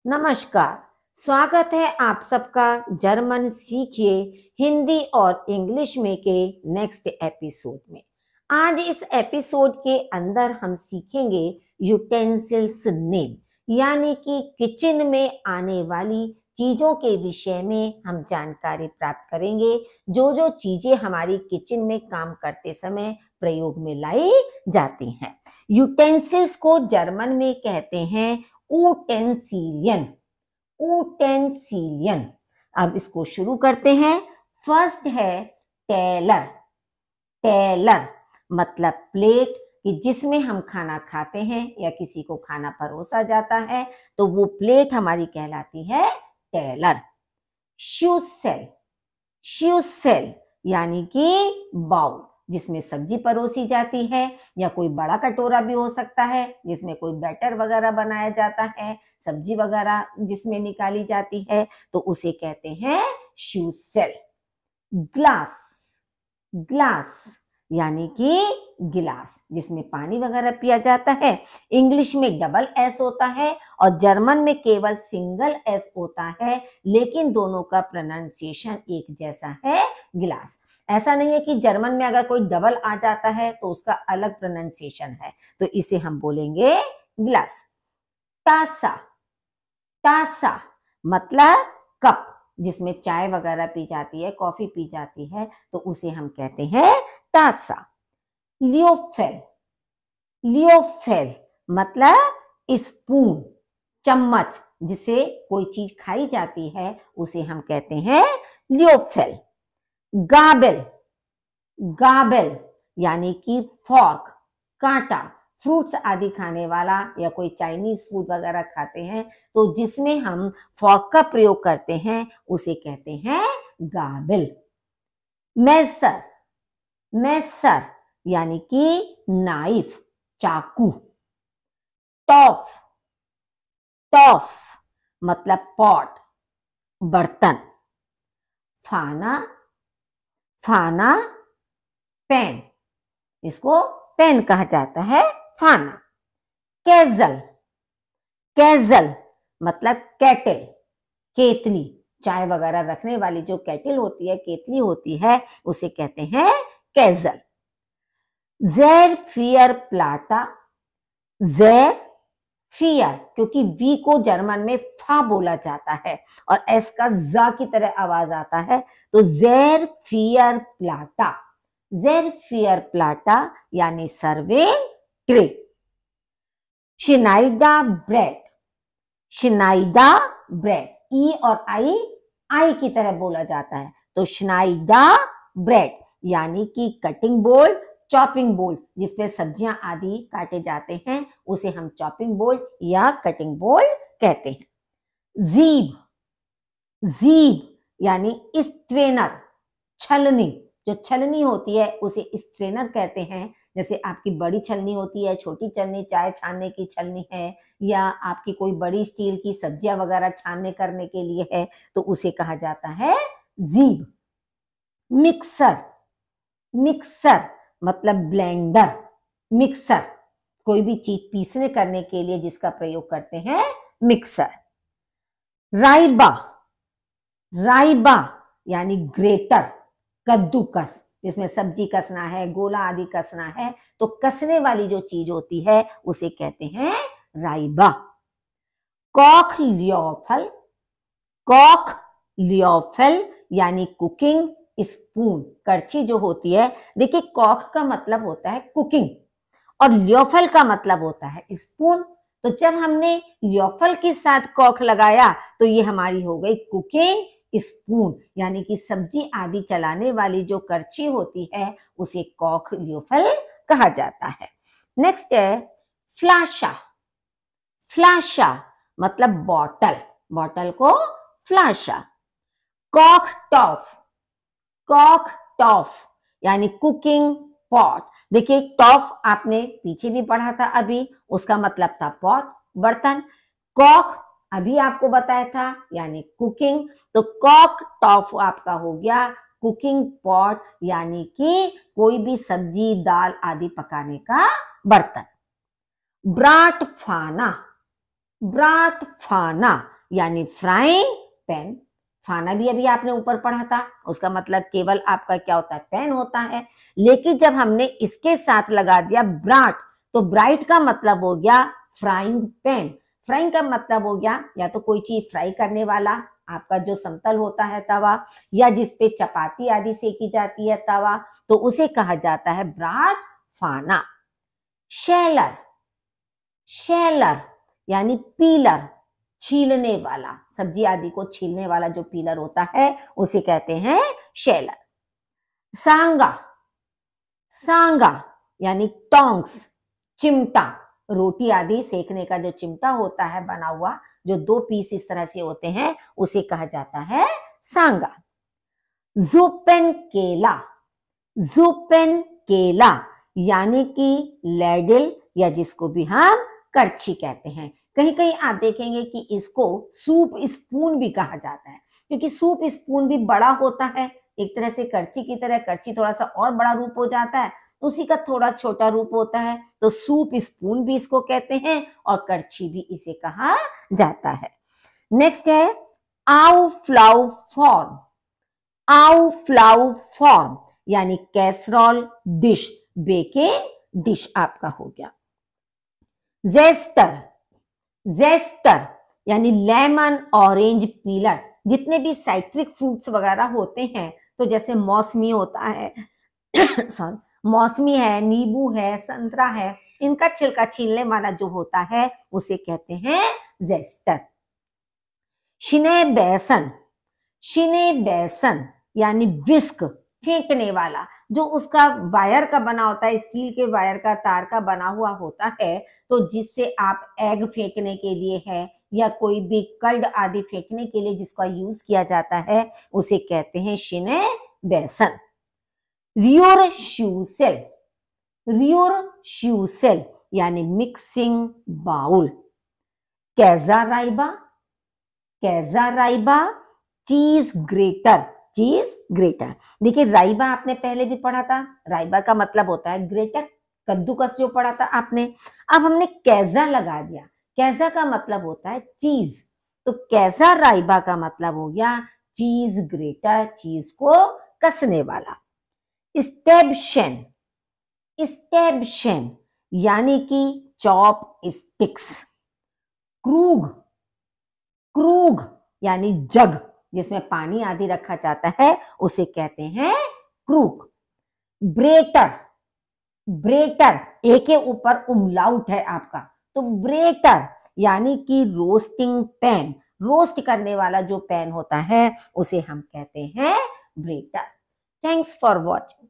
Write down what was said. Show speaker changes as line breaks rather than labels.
नमस्कार। स्वागत है आप सबका जर्मन सीखिए हिंदी और इंग्लिश में के नेक्स्ट एपिसोड में। आज इस एपिसोड के अंदर हम सीखेंगे यूटेंसिल्स नेम, यानी कि किचन में आने वाली चीजों के विषय में हम जानकारी प्राप्त करेंगे। जो जो चीजें हमारी किचन में काम करते समय प्रयोग में लाई जाती हैं। यूटेंसिल्स को जर्मन में कहते हैं ऊटेंसिलियन। ऊटेंसिलियन। अब इसको शुरू करते हैं। फर्स्ट है टेलर। टेलर मतलब प्लेट, कि जिसमें हम खाना खाते हैं या किसी को खाना परोसा जाता है तो वो प्लेट हमारी कहलाती है टेलर। श्यूसेल। श्यूसेल यानी कि बाउल, जिसमें सब्जी परोसी जाती है, या कोई बड़ा कटोरा भी हो सकता है जिसमें कोई बैटर वगैरह बनाया जाता है, सब्जी वगैरह जिसमें निकाली जाती है, तो उसे कहते हैं श्यूसेल। ग्लास। ग्लास यानी कि गिलास, जिसमें पानी वगैरह पिया जाता है। इंग्लिश में डबल एस होता है और जर्मन में केवल सिंगल एस होता है, लेकिन दोनों का प्रोनाउंसिएशन एक जैसा है, गिलास। ऐसा नहीं है कि जर्मन में अगर कोई डबल आ जाता है तो उसका अलग प्रोनाउंसिएशन है, तो इसे हम बोलेंगे ग्लास। टासा। टासा मतलब कप, जिसमें चाय वगैरह पी जाती है, कॉफी पी जाती है, तो उसे हम कहते हैं टासा। लियोफेल। लियोफेल मतलब स्पून, चम्मच, जिसे कोई चीज खाई जाती है उसे हम कहते हैं लियोफेल। गाबेल। गाबेल यानी कि फॉर्क, कांटा, फ्रूट्स आदि खाने वाला, या कोई चाइनीज फूड वगैरह खाते हैं तो जिसमें हम फॉर्क का प्रयोग करते हैं उसे कहते हैं गाबेल। मेसर। मेसर यानी कि नाइफ, चाकू। टॉफ। टॉफ मतलब पॉट, बर्तन। फाना। फाना पेन, इसको पेन कहा जाता है, फाना। कैजल। कैजल मतलब केटल, केतली, चाय वगैरह रखने वाली जो केटल होती है, केतली होती है, उसे कहते हैं कैजल। ज़ेर फियर प्लाटा। ज़ेर फियर, क्योंकि वी को जर्मन में फा बोला जाता है और एस का जा की तरह आवाज आता है, तो ज़ेर फियर प्लाटा। ज़ेर फियर प्लाटा यानी सर्विंग ट्रे। शिनाइडा ब्रेड। शिनाइडा ब्रेड, ई और आई की तरह बोला जाता है, तो शिनाइडा ब्रेड यानी कि कटिंग बोर्ड, चॉपिंग बोर्ड, जिसपे सब्जियां आदि काटे जाते हैं, उसे हम चॉपिंग बोर्ड या कटिंग बोर्ड कहते हैं। जीब। जीब यानी स्ट्रेनर, छलनी, जो छलनी होती है उसे स्ट्रेनर कहते हैं। जैसे आपकी बड़ी छलनी होती है, छोटी छलनी चाय छानने की छलनी है, या आपकी कोई बड़ी स्टील की सब्जियां वगैरह छानने करने के लिए है, तो उसे कहा जाता है जीब। मिक्सर। मिक्सर मतलब ब्लेंडर। मिक्सर कोई भी चीज पीसने करने के लिए जिसका प्रयोग करते हैं, मिक्सर। राइबा। राइबा यानी ग्रेटर, कद्दूकस, जिसमें सब्जी कसना है, गोला आदि कसना है, तो कसने वाली जो चीज होती है उसे कहते हैं राइबा। कॉक लियोफल। कॉक लियोफल यानी कुकिंग स्पून, करछी जो होती है। देखिए, कॉक का मतलब होता है कुकिंग और लियोफल का मतलब होता है स्पून, तो जब हमने लियोफल के साथ कॉक लगाया तो ये हमारी हो गई कुकिंग स्पून, यानी कि सब्जी आदि चलाने वाली जो करछी होती है उसे कॉक लियोफल कहा जाता है। नेक्स्ट है फ्लाशा। फ्लाशा मतलब बॉटल, बॉटल को फ्लाशा। कॉक टॉफ। कॉक टॉफ यानी कुकिंग पॉट। देखिए, टॉफ आपने पीछे भी पढ़ा था अभी, उसका मतलब था पॉट, बर्तन। कॉक अभी आपको बताया था यानी कुकिंग, तो कॉक टॉफ आपका हो गया कुकिंग पॉट, यानी कि कोई भी सब्जी दाल आदि पकाने का बर्तन। ब्राट फाना। ब्राट फाना यानी फ्राइंग पैन। फाना भी अभी आपने ऊपर पढ़ा था, उसका मतलब केवल आपका क्या होता है, पैन होता है। लेकिन जब हमने इसके साथ लगा दिया ब्राट, तो ब्राइट का मतलब हो गया फ्राइंग पैन। फ्राइंग का मतलब हो गया या तो कोई चीज फ्राई करने वाला, आपका जो समतल होता है तवा, या जिसपे चपाती आदि सेकी जाती है तवा, तो उसे कहा जाता है ब्राट फाना। शैलर, शैलर यानी पीलर, छीलने वाला, सब्जी आदि को छीलने वाला जो पीलर होता है उसे कहते हैं शैलर। सांगा, सांगा यानी टोंग्स, चिमटा, रोटी आदि सेकने का जो चिमटा होता है बना हुआ, जो दो पीस इस तरह से होते हैं, उसे कहा जाता है सांगा। जुपेन केला, जुपेन केला यानी कि लैडल या जिसको भी हम करछी कहते हैं। कहीं कहीं आप देखेंगे कि इसको सूप स्पून भी कहा जाता है, क्योंकि सूप स्पून भी बड़ा होता है एक तरह से करछी की तरह। करछी थोड़ा सा और बड़ा रूप हो जाता है, तो उसी का थोड़ा छोटा रूप होता है, तो सूप स्पून भी इसको कहते हैं और करछी भी इसे कहा जाता है। नेक्स्ट है आउ फ्लाउ फॉर्म, आउ फ्लाउ फॉर्म यानी कैसरोल डिश, बेकिंग डिश आपका हो गया। जेस्टर, जेस्टर यानी लेमन ऑरेंज पीलर, जितने भी साइट्रिक फ्रूट्स वगैरह होते हैं, तो जैसे मौसमी होता है सॉरी, मौसमी है, नींबू है, संतरा है, इनका छिलका छीलने वाला जो होता है उसे कहते हैं जेस्टर। शिने बेसन, शिने बेसन यानी विस्क, फेंकने वाला, जो उसका वायर का बना होता है, स्टील के वायर का, तार का बना हुआ होता है, तो जिससे आप एग फेंकने के लिए है या कोई भी कर्ड आदि फेंकने के लिए जिसका यूज किया जाता है, उसे कहते हैं शिने बेसन। रियोर शूसेल, रियोर शूसेल यानी मिक्सिंग बाउल। कैजा राइबा, कैजा राइबा चीज ग्रेटर, चीज ग्रेटर। देखिए राइबा आपने पहले भी पढ़ा था, राइबा का मतलब होता है ग्रेटर, कद्दूकस जो पढ़ा था आपने। अब हमने कैजा लगा दिया, कैजा का मतलब होता है चीज, तो कैजा राइबा का मतलब हो गया चीज ग्रेटर, चीज को कसने वाला। स्टेबशन, स्टेबशन यानी कि चॉप स्टिक्स। क्रूग, क्रूग यानी जग, जिसमें पानी आदि रखा जाता है, उसे कहते हैं क्रूग। ब्रेटर, ब्रेटर एक के ऊपर उमलाउट है आपका, तो ब्रेटर यानी कि रोस्टिंग पैन, रोस्ट करने वाला जो पैन होता है उसे हम कहते हैं ब्रेटर। Thanks for watching.